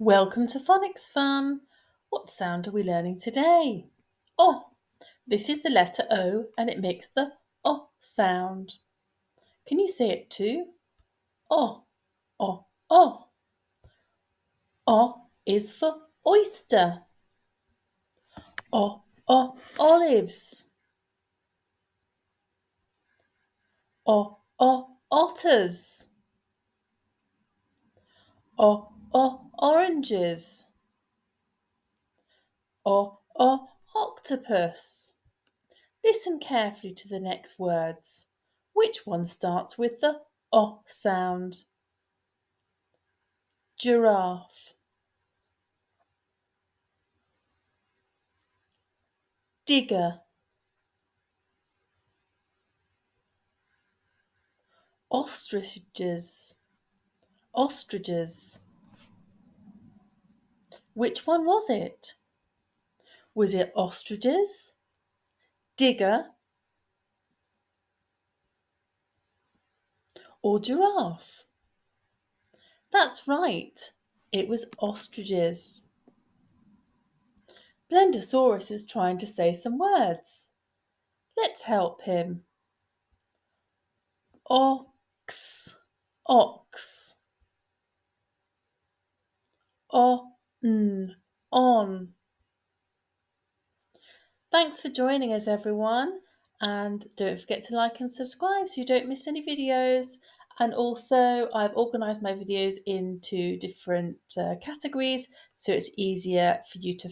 Welcome to Phonics Fun. What sound are we learning today? Oh, this is the letter O and it makes the O sound. Can you say it too? O, O, O. O is for oyster. O, O, olives. O, O, otters. O, O, oranges. O, O, octopus. Listen carefully to the next words. Which one starts with the O sound? Giraffe, digger, ostriches, ostriches. Which one was it? Was it ostriches, digger, or giraffe? That's right, it was ostriches. Blendosaurus is trying to say some words. Let's help him. Ox, ox. On. Thanks for joining us, everyone. And don't forget to like and subscribe so you don't miss any videos. And also, I've organised my videos into different categories so it's easier for you to